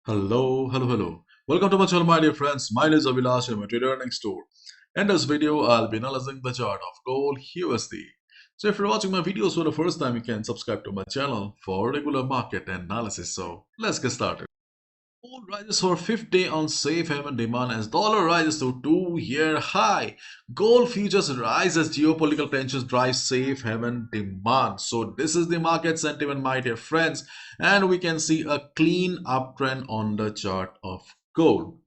Hello. Welcome to my channel, my dear friends. My name is Avilash, I'm a trader next door. In this video, I'll be analyzing the chart of gold USD. So if you're watching my videos for the first time, you can subscribe to my channel for regular market analysis. So let's get started. Gold rises for fifth day on safe haven demand as dollar rises to two-year high. Gold futures rise as geopolitical tensions drive safe haven demand. So this is the market sentiment, my dear friends, and we can see a clean uptrend on the chart of gold.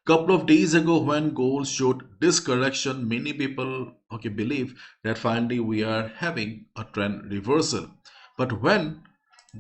Couple of days ago when gold showed this correction, many people believe that finally we are having a trend reversal. But when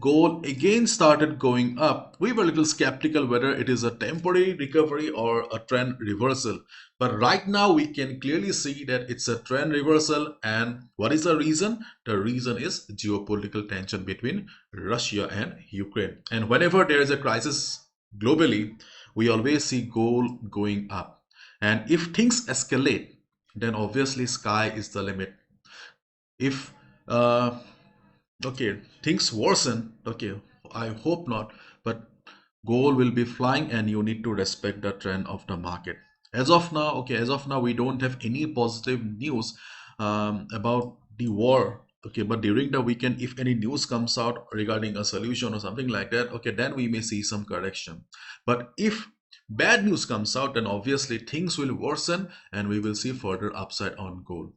gold again started going up, we were a little skeptical whether it is a temporary recovery or a trend reversal. But right now we can clearly see that it's a trend reversal. And what is the reason? The reason is geopolitical tension between Russia and Ukraine. And whenever there is a crisis globally, we always see gold going up. And if things escalate, then obviously sky is the limit. If things worsen, I hope not, but gold will be flying and you need to respect the trend of the market. As of now, we don't have any positive news about the war. Okay, but during the weekend, if any news comes out regarding a solution or something like that, okay, then we may see some correction. But if bad news comes out, then obviously things will worsen and we will see further upside on gold.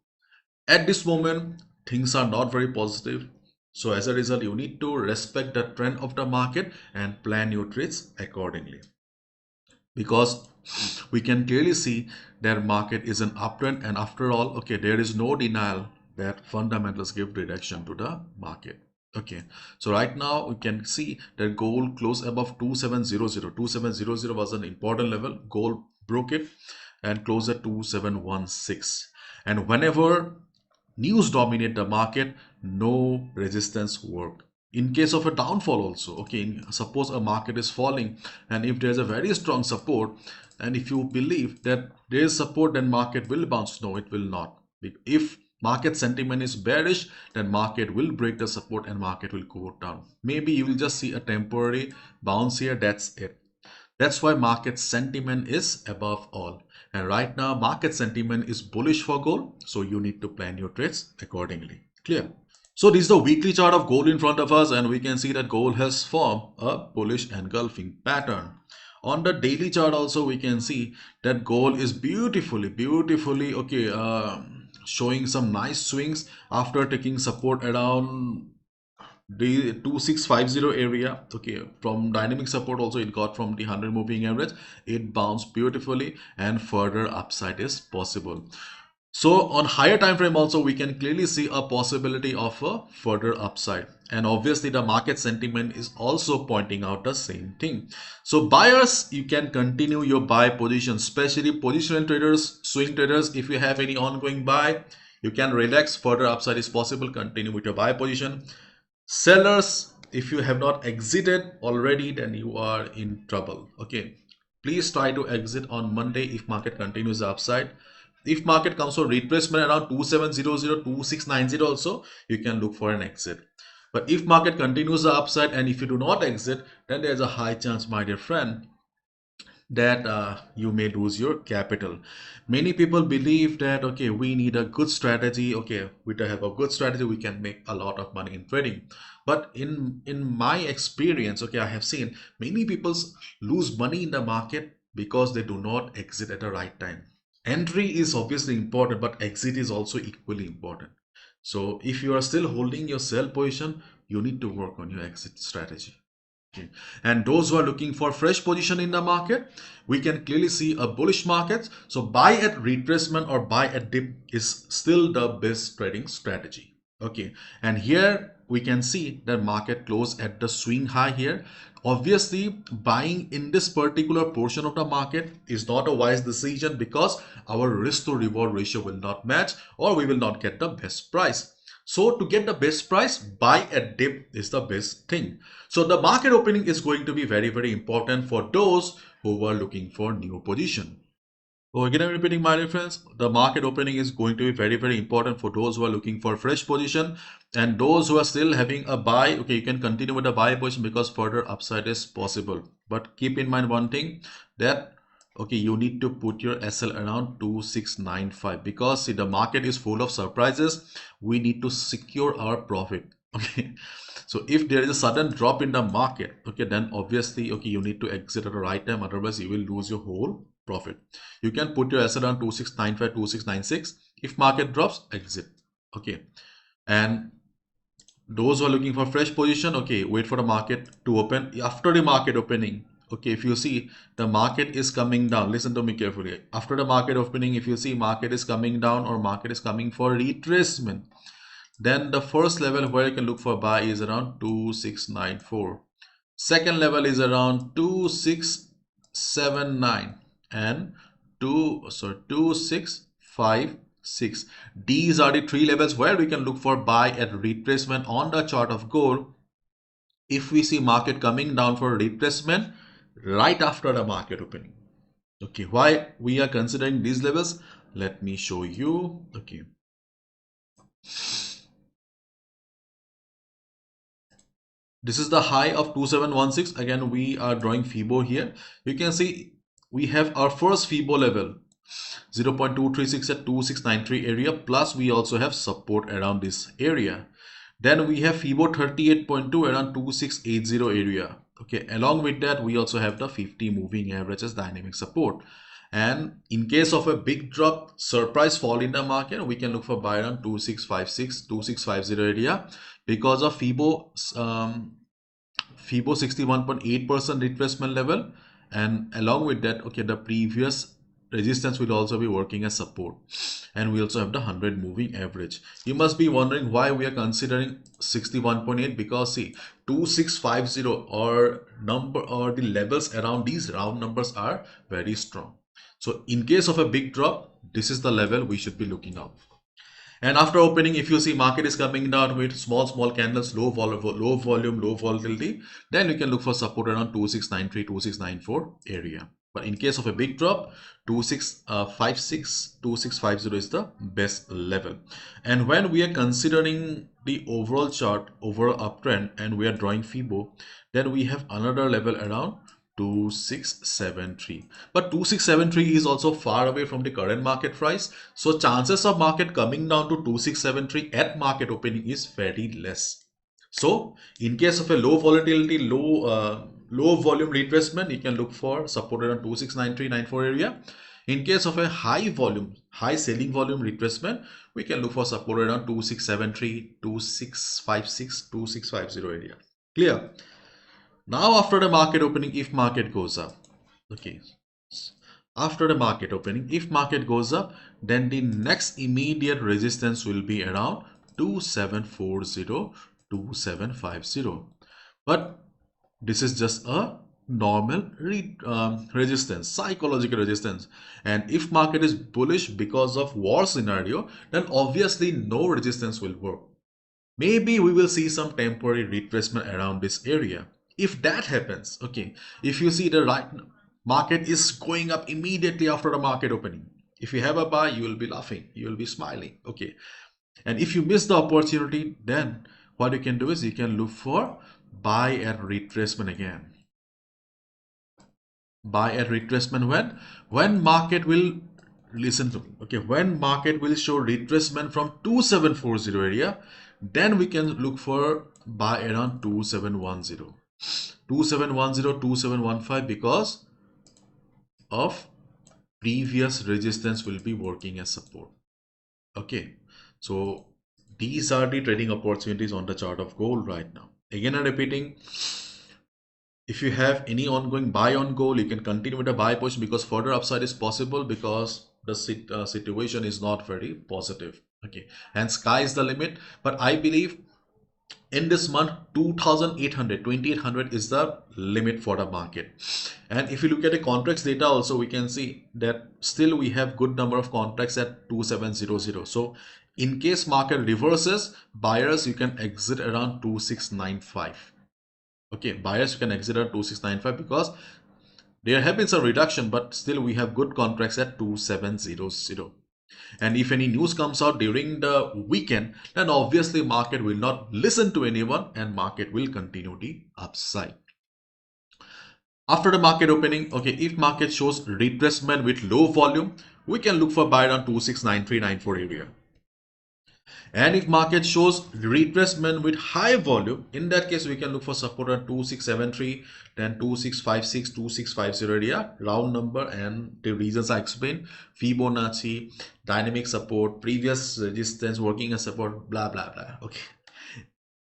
At this moment, things are not very positive. So as a result, you need to respect the trend of the market and plan your trades accordingly. Because we can clearly see that market is an uptrend, and after all, okay, there is no denial that fundamentals give direction to the market. Okay, so right now we can see that gold closed above 2700. 2700 was an important level. Gold broke it and closed at 2716. And whenever news dominate the market, no resistance work. In case of a downfall also, okay, suppose a market is falling and if there's a very strong support and if you believe that there is support, then market will bounce. No, it will not. If market sentiment is bearish, then market will break the support and market will go down. Maybe you will just see a temporary bounce here. That's it. That's why market sentiment is above all. And right now, market sentiment is bullish for gold. So you need to plan your trades accordingly. Clear? So this is the weekly chart of gold in front of us. And we can see that gold has formed a bullish engulfing pattern. On the daily chart also, we can see that gold is beautifully, showing some nice swings after taking support around the 2650 area. Okay, from dynamic support also it got from the 100 moving average. It bounced beautifully and further upside is possible. So on higher time frame also we can clearly see a possibility of a further upside, and obviously the market sentiment is also pointing out the same thing. So buyers, you can continue your buy position, especially positional traders, swing traders. If you have any ongoing buy, you can relax. Further upside is possible. Continue with your buy position. Sellers, if you have not exited already, then you are in trouble. Okay, please try to exit on Monday if market continues the upside. If market comes for retracement around 2700, 2690 also, you can look for an exit. But if market continues the upside and if you do not exit, then there's a high chance, my dear friend, that you may lose your capital. Many people believe that, okay, we need a good strategy. Okay, with the help of good strategy we can make a lot of money in trading. But in my experience, okay, I have seen many people lose money in the market because they do not exit at the right time. Entry is obviously important, but exit is also equally important. So if you are still holding your sell position, you need to work on your exit strategy. Okay. And those who are looking for fresh position in the market, we can clearly see a bullish market. So buy at retracement or buy at dip is still the best trading strategy. Okay, and here we can see the market close at the swing high here. Obviously, buying in this particular portion of the market is not a wise decision because our risk to reward ratio will not match or we will not get the best price. So to get the best price, buy at dip is the best thing. So the market opening is going to be very important for those who are looking for new position. So again, I'm repeating, my dear friends, the market opening is going to be very important for those who are looking for fresh position, and those who are still having a buy. Okay, you can continue with the buy position because further upside is possible. But keep in mind one thing, that okay, you need to put your SL around 2695, because see, the market is full of surprises. We need to secure our profit. Okay, so if there is a sudden drop in the market, okay, then obviously, okay, you need to exit at the right time, otherwise you will lose your whole profit. You can put your SL around 2695, 2696. If market drops, exit. Okay, and those who are looking for fresh position, okay, wait for the market to open. After the market opening, okay, if you see the market is coming down, listen to me carefully. After the market opening, if you see market is coming down or market is coming for retracement, then the first level where you can look for buy is around 2694. Second level is around 2679 and 2656. These are the three levels where we can look for buy at retracement on the chart of gold. If we see market coming down for retracement right after the market opening. Okay, why we are considering these levels? Let me show you. Okay. This is the high of 2716. Again, we are drawing FIBO here. You can see we have our first FIBO level 0.236 at 2693 area, plus we also have support around this area. Then we have FIBO 38.2 around 2680 area. Okay, along with that we also have the 50 moving average as dynamic support. And in case of a big drop, surprise fall in the market, we can look for buy around 2656, 2650 area, because of FIBO 61.8% retracement level, and along with that, okay, the previous resistance will also be working as support, and we also have the 100 moving average. You must be wondering why we are considering 61.8, because see, 2650 or number or the levels around these round numbers are very strong. So in case of a big drop, this is the level we should be looking out. And after opening, if you see market is coming down with small candles, low volume, low volatility, then we can look for support around 2693, 2694 area. But in case of a big drop, 2656, 2650 is the best level. And when we are considering the overall chart, overall uptrend, and we are drawing FIBO, then we have another level around 2673. But 2673 is also far away from the current market price. So chances of market coming down to 2673 at market opening is very less. So in case of a low volatility, low volume retracement, you can look for support around 2693-94 area. In case of a high volume, high selling volume retracement, we can look for support around 2673, 2656, 2650 area. Clear? Now after the market opening, if market goes up, okay, after the market opening, if market goes up, then the next immediate resistance will be around 2740, 2750. But this is just a normal resistance, psychological resistance. And if market is bullish because of war scenario, then obviously no resistance will work. Maybe we will see some temporary retracement around this area. If that happens, okay, if you see the right market is going up immediately after the market opening, if you have a buy, you will be laughing, you will be smiling, okay. And if you miss the opportunity, then what you can do is you can look for buy at retracement again. Buy at retracement when market will, listen to me, okay, when market will show retracement from 2740 area, then we can look for buy around 2710, 2710, 2715, because of previous resistance will be working as support. Okay, so these are the trading opportunities on the chart of gold right now. Again, I'm repeating, if you have any ongoing buy on gold, you can continue with a buy push, because further upside is possible, because the situation is not very positive. Okay, and sky is the limit. But I believe in this month 2800 is the limit for the market. And if you look at the contracts data also, we can see that still we have good number of contracts at 2700. So in case market reverses, buyers, you can exit around 2695. Okay, buyers, you can exit at 2695, because there have been some reduction, but still we have good contracts at 2700. And if any news comes out during the weekend, then obviously market will not listen to anyone and market will continue the upside. After the market opening, okay, if market shows retracement with low volume, we can look for buy around 269394 area. And if market shows retracement with high volume, in that case we can look for support at 2673, then 2656, 2650 area, round number, and the reasons I explained: Fibonacci, dynamic support, previous resistance working as support, blah blah blah. Okay.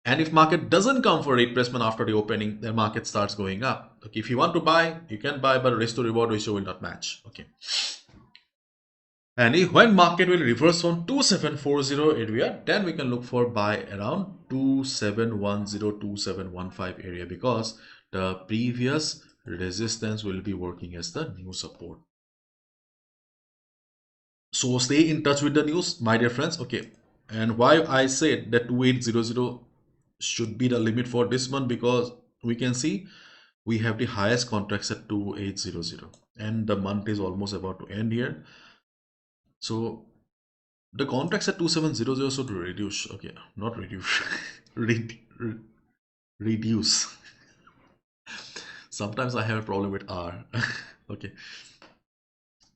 And if market doesn't come for retracement after the opening, then market starts going up. Okay, if you want to buy, you can buy, but risk to reward ratio will not match. Okay. And if, when market will reverse from 2740 area, then we can look for buy around 2710, 2715 area, because the previous resistance will be working as the new support. So stay in touch with the news, my dear friends. Okay. And why I said that 2800 should be the limit for this month, because we can see we have the highest contracts at 2800 and the month is almost about to end here. So the contracts at 2700 should reduce. Okay, not reduce. Reduce. Sometimes I have a problem with R. Okay.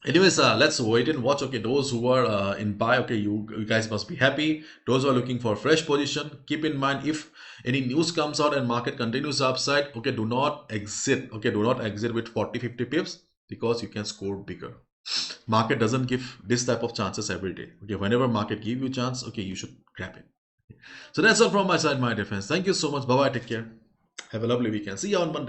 Anyways, let's wait and watch. Okay, those who are in buy, okay, you guys must be happy. Those who are looking for a fresh position, keep in mind, if any news comes out and market continues upside, okay, do not exit. Okay, do not exit with 40-50 pips, because you can score bigger. Market doesn't give this type of chances every day. Okay, whenever market give you chance, okay, you should grab it. So that's all from my side, my dear friends. Thank you so much. Bye bye. Take care. Have a lovely weekend. See you on Monday.